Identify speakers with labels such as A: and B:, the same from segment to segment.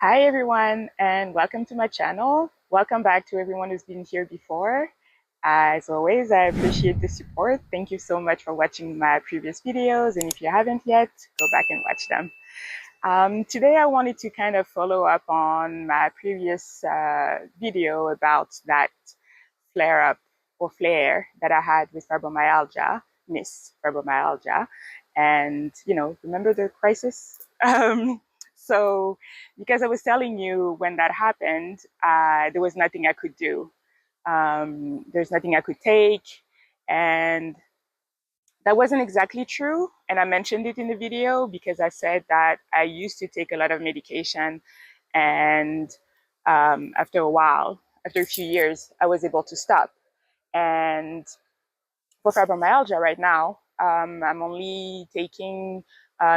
A: Hi everyone and welcome to my channel. Welcome back to everyone who's been here before. As always, I appreciate the support. Thank you so much for watching my previous videos, and if you haven't yet, go back and watch them. Today I wanted to kind of follow up on my previous video about that flare up or flare that I had with fibromyalgia, Miss Fibromyalgia. And, remember the crisis? So, because I was telling you when that happened, there was nothing I could do. There's nothing I could take. And that wasn't exactly true. And I mentioned it in the video because I said that I used to take a lot of medication. And after a while, after a few years, I was able to stop. And for fibromyalgia right now, I'm only taking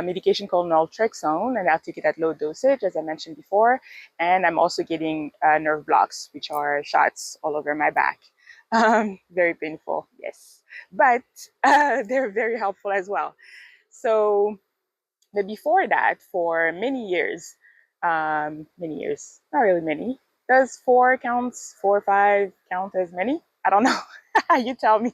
A: medication called naltrexone, and I take it at low dosage, as I mentioned before. And I'm also getting nerve blocks, which are shots all over my back. Very painful, yes, but they're very helpful as well. So, but before that, for many years, not really many. Does four or five count as many? I don't know. You tell me.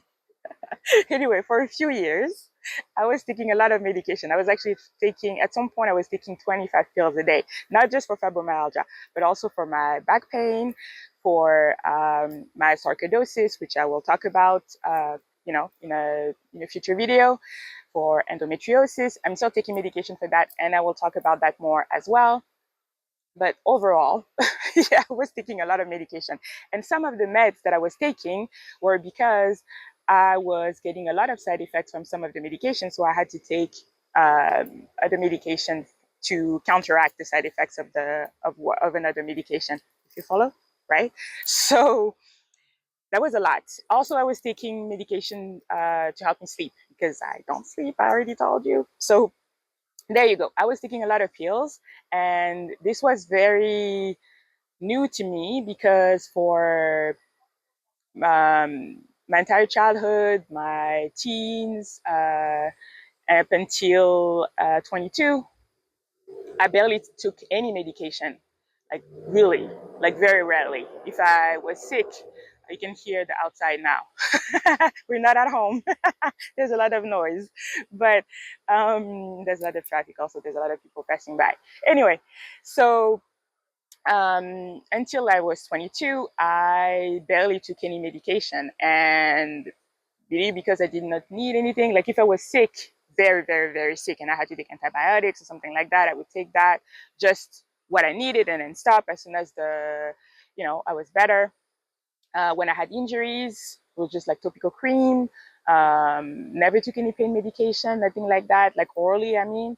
A: Anyway, for a few years, I was taking a lot of medication. I was actually taking, at some point, I was taking 25 pills a day, not just for fibromyalgia, but also for my back pain, for my sarcoidosis, which I will talk about, in a future video, for endometriosis. I'm still taking medication for that, and I will talk about that more as well. But overall, yeah, I was taking a lot of medication. And some of the meds that I was taking were because I was getting a lot of side effects from some of the medications. So I had to take other medication to counteract the side effects of another medication, if you follow, right? So that was a lot. Also, I was taking medication to help me sleep because I don't sleep. I already told you. So there you go. I was taking a lot of pills, and this was very new to me because for my entire childhood, my teens, up until 22, I barely took any medication. Like, really, like, very rarely. If I was sick, you can hear the outside now. We're not at home. There's a lot of noise, but there's a lot of traffic also. There's a lot of people passing by. Anyway, so until I was 22, I barely took any medication. And really, because I did not need anything, like if I was sick, very, very, very sick, and I had to take antibiotics or something like that, I would take that, just what I needed, and then stop as soon as I was better. When I had injuries, it was just like topical cream. Never took any pain medication, nothing like that, like orally, I mean.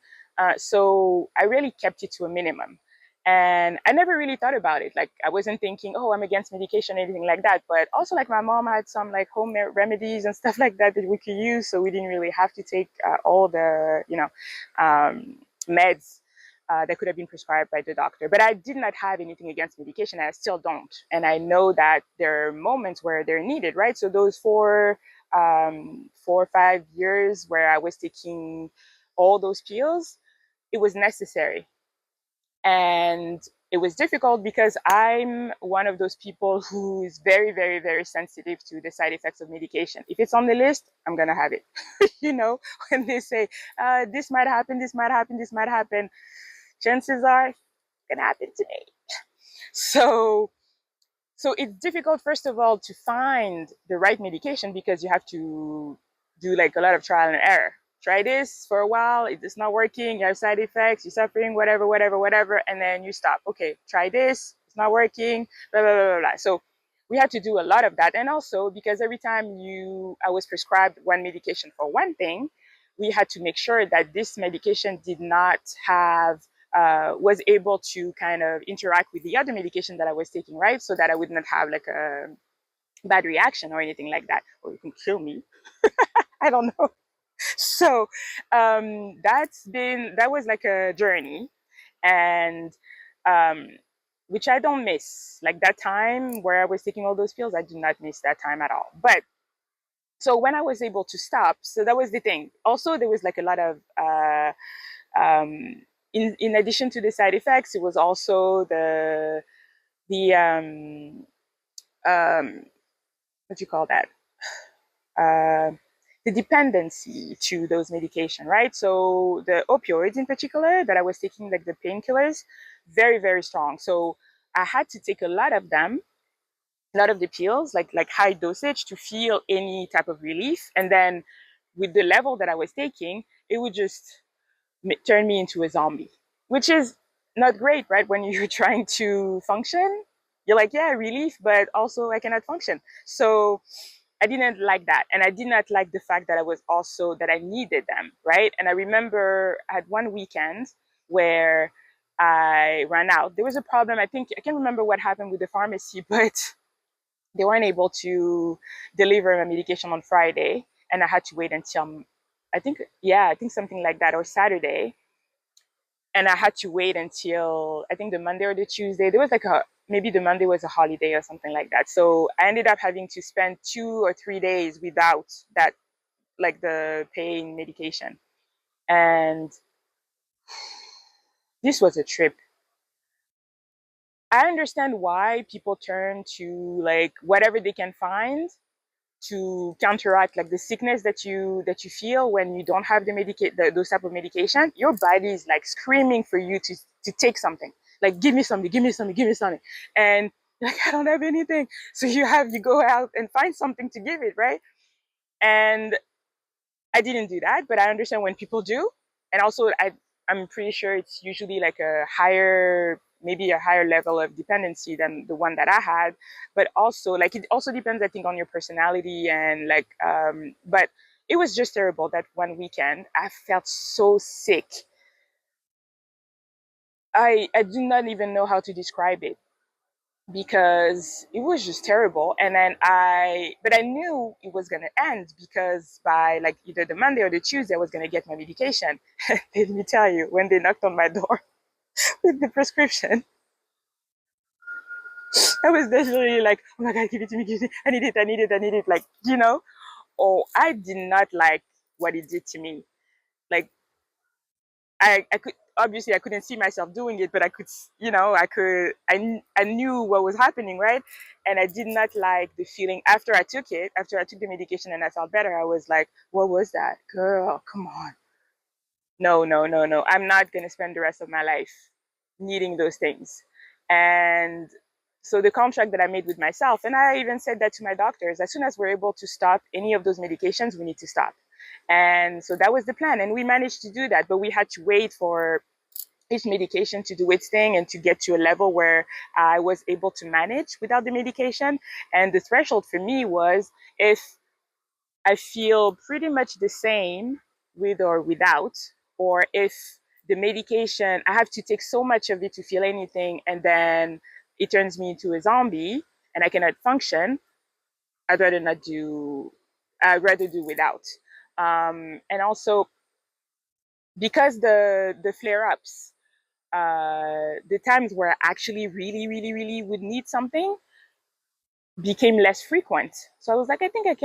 A: So I really kept it to a minimum. And I never really thought about it. Like, I wasn't thinking, oh, I'm against medication or anything like that. But also, like, my mom had some like home remedies and stuff like that that we could use. So we didn't really have to take all the, meds that could have been prescribed by the doctor. But I did not have anything against medication, and I still don't. And I know that there are moments where they're needed, right? So those 4 or 5 years where I was taking all those pills, it was necessary. And it was difficult because I'm one of those people who is very, very, very sensitive to the side effects of medication. If it's on the list, I'm going to have it. When they say, this might happen, this might happen, this might happen, chances are it can happen to me. So so it's difficult, first of all, to find the right medication because you have to do like a lot of trial and error. Try this for a while, it's not working, you have side effects, you're suffering, whatever, whatever, whatever, and then you stop. Okay, try this, it's not working, blah, blah, blah, blah, blah. So we had to do a lot of that. And also because every time I was prescribed one medication for one thing, we had to make sure that this medication did not have was able to kind of interact with the other medication that I was taking, right? So that I would not have like a bad reaction or anything like that, or you can kill me. I don't know. So that was like a journey, and um, which I don't miss. Like that time where I was taking all those pills, I do not miss that time at all. But so when I was able to stop, so that was the thing. Also, there was like a lot of um, in addition to the side effects, it was also the what do you call that? Uh, the dependency to those medication, right? So the opioids in particular that I was taking, like the painkillers, very, very strong. So I had to take a lot of them, a lot of the pills, like high dosage to feel any type of relief. And then with the level that I was taking, it would just turn me into a zombie, which is not great, right? When you're trying to function, you're like, yeah, relief, but also I cannot function. So I didn't like that. And I did not like the fact that I was also, that I needed them, right? And I remember I had one weekend where I ran out. There was a problem. I think, I can't remember what happened with the pharmacy, but they weren't able to deliver my medication on Friday. And I had to wait until, I think, yeah, I think something like that, or Saturday. And I had to wait until, I think, the Monday or the Tuesday. There was like maybe the Monday was a holiday or something like that. So I ended up having to spend 2 or 3 days without that, like the pain medication. And this was a trip. I understand why people turn to like whatever they can find to counteract like the sickness that you feel when you don't have those type of medication. Your body is like screaming for you to take something, like give me something, give me something, give me something. And like, I don't have anything. So you go out and find something to give it, right? And I didn't do that, but I understand when people do. And also I'm pretty sure it's usually like maybe a higher level of dependency than the one that I had. But also, like, it also depends, I think, on your personality and like, but it was just terrible that one weekend. I felt so sick. I do not even know how to describe it because it was just terrible. And then but I knew it was going to end because by like either the Monday or the Tuesday, I was going to get my medication. Let me tell you, when they knocked on my door with the prescription, I was definitely like, oh my God, give it to me, give it to me. I need it, I need it, I need it. Like, oh, I did not like what it did to me. Like, I could, obviously I couldn't see myself doing it, but I could, I knew what was happening, right? And I did not like the feeling after I took it, after I took the medication and I felt better. I was like, what was that? Girl, come on. No, no, no, no. I'm not going to spend the rest of my life needing those things. And so the contract that I made with myself, and I even said that to my doctors, as soon as we're able to stop any of those medications, we need to stop. And so that was the plan. And we managed to do that, but we had to wait for each medication to do its thing and to get to a level where I was able to manage without the medication. And the threshold for me was if I feel pretty much the same with or without, or if the medication, I have to take so much of it to feel anything, and then it turns me into a zombie and I cannot function, I'd rather not do, I'd rather do without. And also because the flare ups, the times where I actually really, really, really would need something became less frequent. So I was like, I think I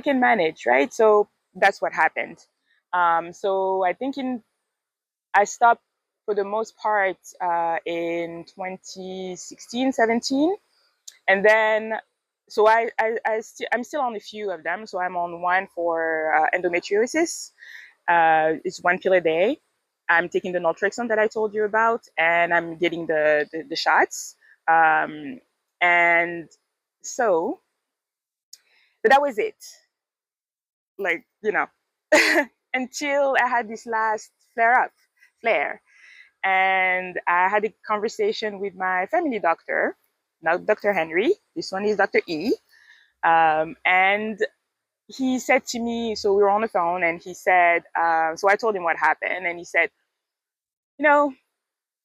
A: can manage, right? So that's what happened. So I think I stopped for the most part in 2016, 17. And then, so I'm still on a few of them. So I'm on one for endometriosis. It's one pill a day. I'm taking the naltrexone that I told you about, and I'm getting the shots. Um, and so, but that was it. Like, until I had this last flare. And I had a conversation with my family doctor, not Dr. Henry. This one is Dr. E. And he said to me, so we were on the phone, and he said, so I told him what happened, and he said, you know,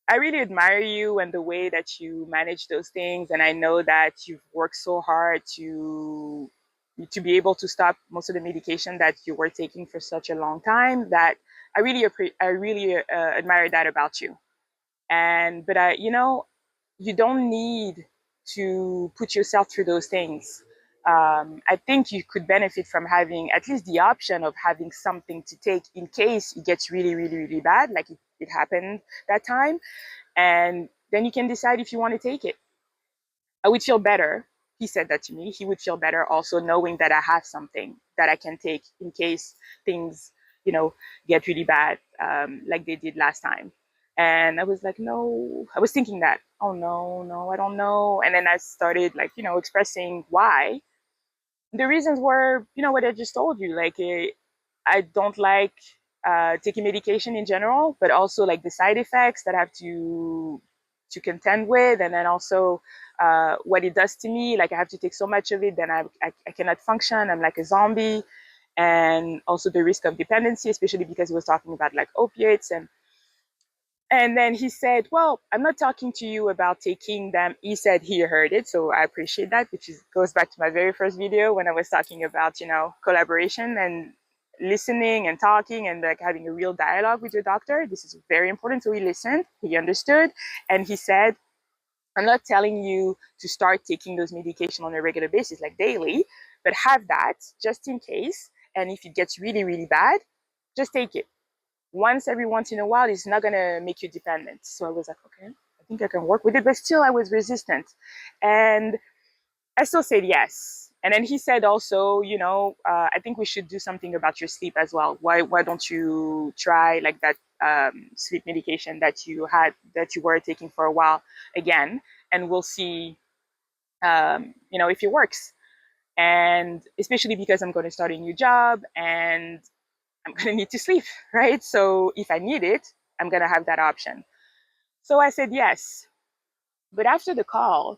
A: I really admire you and the way that you manage those things, and I know that you've worked so hard to be able to stop most of the medication that you were taking for such a long time. That I really admire that about you. But you don't need to put yourself through those things. I think you could benefit from having at least the option of having something to take in case it gets really, really, really bad, like it happened that time. And then you can decide if you want to take it. I would feel better. He said that to me. He would feel better also knowing that I have something that I can take in case things, you know, get really bad, like they did last time. And I was like, no, I was thinking that, oh no, no, I don't know. And then I started like, expressing why. The reasons were, what I just told you. Like, I don't like taking medication in general, but also like the side effects that I have to contend with, and then also what it does to me. Like I have to take so much of it, then I cannot function. I'm like a zombie, and also the risk of dependency, especially because he was talking about like opiates and then he said, well, I'm not talking to you about taking them. He said he heard it. So I appreciate that, which goes back to my very first video when I was talking about, collaboration and listening and talking and like having a real dialogue with your doctor. This is very important. So he listened, he understood, and he said, I'm not telling you to start taking those medication on a regular basis, like daily, but have that just in case. And if it gets really, really bad, just take it once in a while is not gonna make you dependent. So I was like, okay, I think I can work with it, but still I was resistant. And I still said yes. And then he said also, I think we should do something about your sleep as well. Why don't you try like that sleep medication that you were taking for a while again, and we'll see, if it works. And especially because I'm going to start a new job and I'm going to need to sleep, right? So if I need it, I'm going to have that option. So I said yes. But after the call,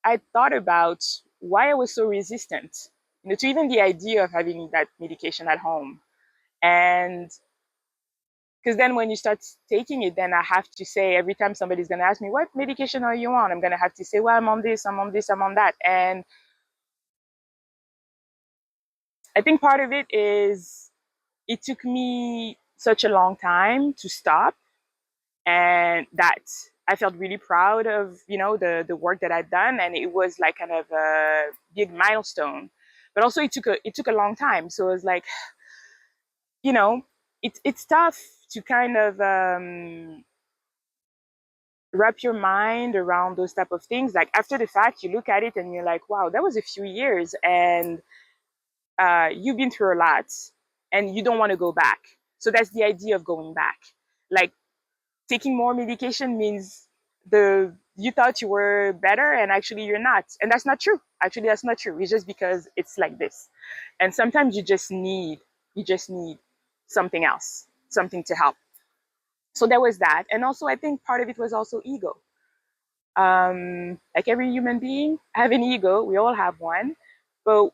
A: I thought about why I was so resistant, to even the idea of having that medication at home. And because then when you start taking it, then I have to say every time somebody's going to ask me, what medication are you on? I'm going to have to say, well, I'm on this, I'm on this, I'm on that. And I think part of it is it took me such a long time to stop, and that I felt really proud of, the work that I'd done, and it was like kind of a big milestone. But also it took a long time, so it was like, you know, it's tough to kind of wrap your mind around those type of things. Like after the fact, you look at it and you're like, wow, that was a few years, and you've been through a lot, and you don't want to go back. So that's the idea of going back. Like taking more medication means the you thought you were better and actually you're not, and that's not true. Actually, that's not true. It's just because it's like this, and sometimes you just need something else, something to help. So there was that, and also I think part of it was also ego. Like every human being, I have an ego. We all have one, but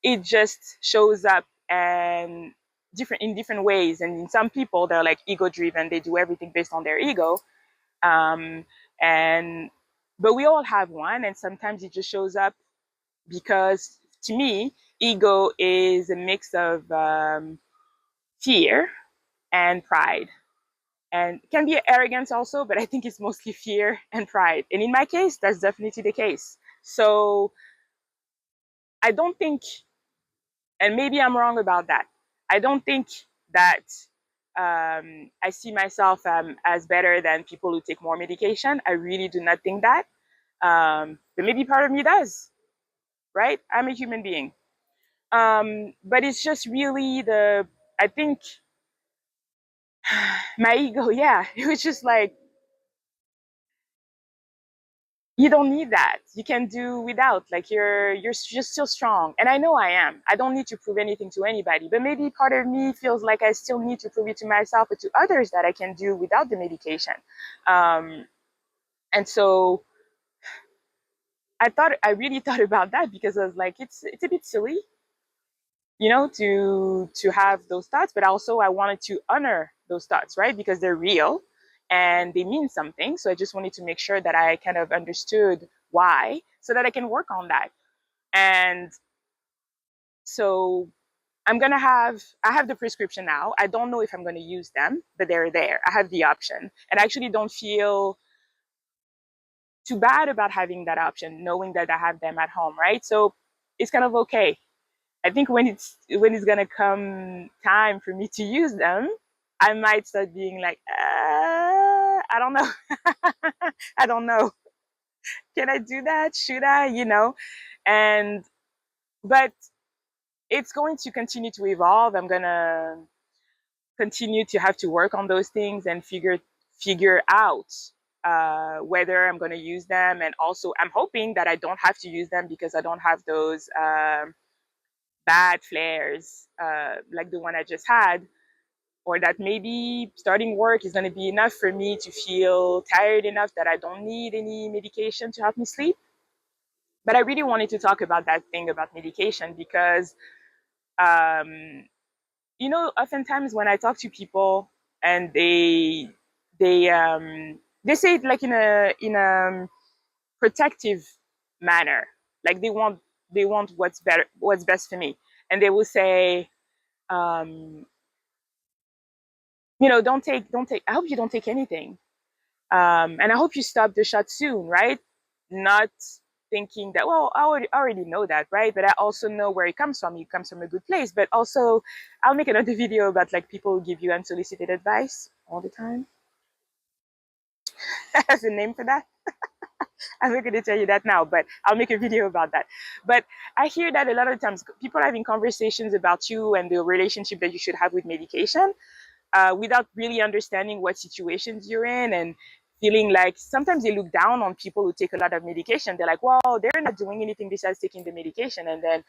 A: it just shows up and different in different ways. And in some people, they're like ego driven. They do everything based on their ego. Um, and but we all have one, and sometimes it just shows up because, to me, ego is a mix of fear and pride, and it can be arrogance also, but I think it's mostly fear and pride. And in my case, that's definitely the case. So I don't think, and maybe I'm wrong about that, I don't think that I see myself as better than people who take more medication. I really do not think that. But maybe part of me does, right? I'm a human being. But it's just really I think my ego, yeah, it was just like, you don't need that. You can do without. Like you're just still strong. And I know I am. I don't need to prove anything to anybody. But maybe part of me feels like I still need to prove it to myself or to others that I can do without the medication. Um, and so I really thought about that, because I was like, it's a bit silly, to have those thoughts, but also I wanted to honor those thoughts, right? Because they're real and they mean something. So I just wanted to make sure that I kind of understood why, so that I can work on that. And so I have the prescription now. I don't know if I'm going to use them, but they're there. I have the option, and I actually don't feel too bad about having that option, knowing that I have them at home, right? So it's kind of okay. I think when it's gonna come time for me to use them, I might start being like, I don't know. I don't know. Can I do that? Should I? And but it's going to continue to evolve. I'm gonna continue to have to work on those things and figure out whether I'm going to use them. And also, I'm hoping that I don't have to use them because I don't have those bad flares like the one I just had, or that maybe starting work is going to be enough for me to feel tired enough that I don't need any medication to help me sleep. But I really wanted to talk about that thing about medication because um, oftentimes when I talk to people and they say it like in a protective manner, like they want what's best for me, and they will say, um, don't take. I hope you don't take anything, and I hope you stop the shot soon, right? Not thinking that, well, I already know that, right? But I also know where it comes from. It comes from a good place. But also, I'll make another video about like people who give you unsolicited advice all the time. There's a name for that. I'm not going to tell you that now, but I'll make a video about that. But I hear that a lot of times people are having conversations about you and the relationship that you should have with medication, without really understanding what situations you're in, and feeling like sometimes they look down on people who take a lot of medication. They're like, well, they're not doing anything besides taking the medication. And then,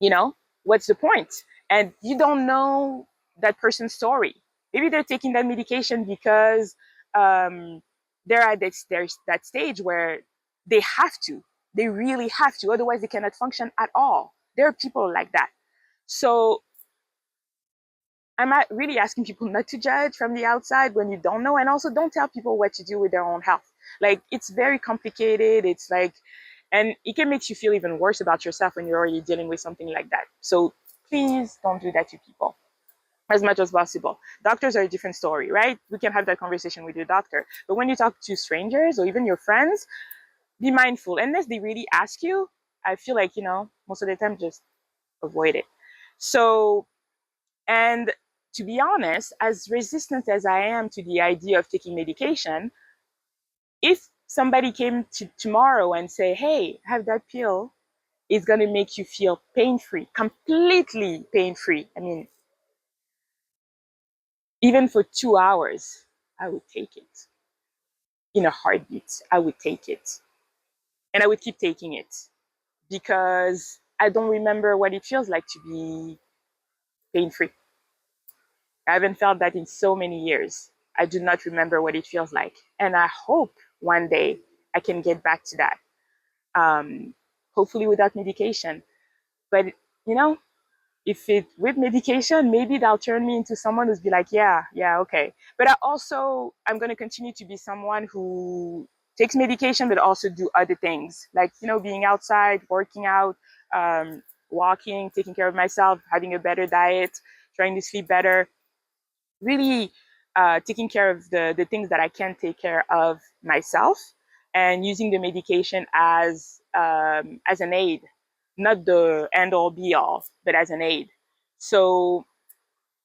A: you know, what's the point? And you don't know that person's story. Maybe they're taking that medication because um, they're at there's that stage where they have to. They really have to. Otherwise, they cannot function at all. There are people like that. So I'm really asking people not to judge from the outside when you don't know, and also don't tell people what to do with their own health. Like, it's very complicated. It's like, and it can make you feel even worse about yourself when you're already dealing with something like that. So please don't do that to people as much as possible. Doctors are a different story, right? We can have that conversation with your doctor. But when you talk to strangers or even your friends, be mindful. Unless they really ask you, I feel like, most of the time, just avoid it. So, and to be honest, as resistant as I am to the idea of taking medication, if somebody came to tomorrow and say, hey, have that pill, it's going to make you feel pain free, completely pain free. I mean, even for 2 hours, I would take it in a heartbeat. I would take it. And I would keep taking it because I don't remember what it feels like to be pain free. I haven't felt that in so many years. I do not remember what it feels like. And I hope one day I can get back to that, hopefully without medication. But, you know, if it with medication, maybe that'll turn me into someone who's be like, yeah, okay. But I'm going to continue to be someone who takes medication, but also do other things like, being outside, working out, walking, taking care of myself, having a better diet, trying to sleep better, really taking care of the things that I can take care of myself, and using the medication as an aid, not the end all be all, but as an aid. So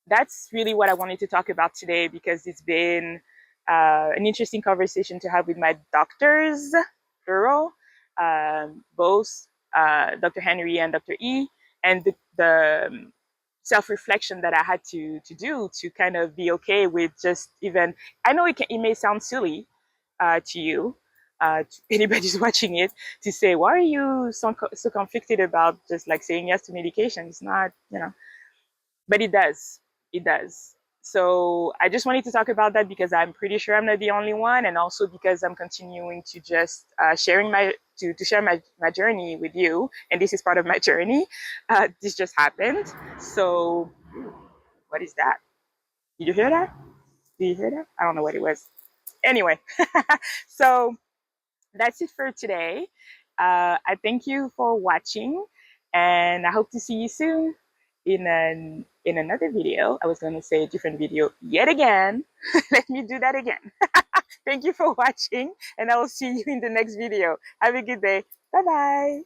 A: that's really what I wanted to talk about today, because it's been an interesting conversation to have with my doctors, plural, both Dr. Henry and Dr. E, and the self-reflection that I had to do to kind of be okay with just even. I know it may sound silly to you, to anybody who's watching it, to say, why are you so conflicted about just like saying yes to medication? It's not, but it does. So I just wanted to talk about that because I'm pretty sure I'm not the only one, and also because I'm continuing to just sharing to share my journey with you, and this is part of my journey. This just happened. So what is that? Did you hear that? Did you hear that? I don't know what it was. Anyway, so that's it for today. I thank you for watching, and I hope to see you soon in another video. I was going to say a different video yet again. Let me do that again. Thank you for watching, and I will see you in the next video. Have a good day. Bye bye.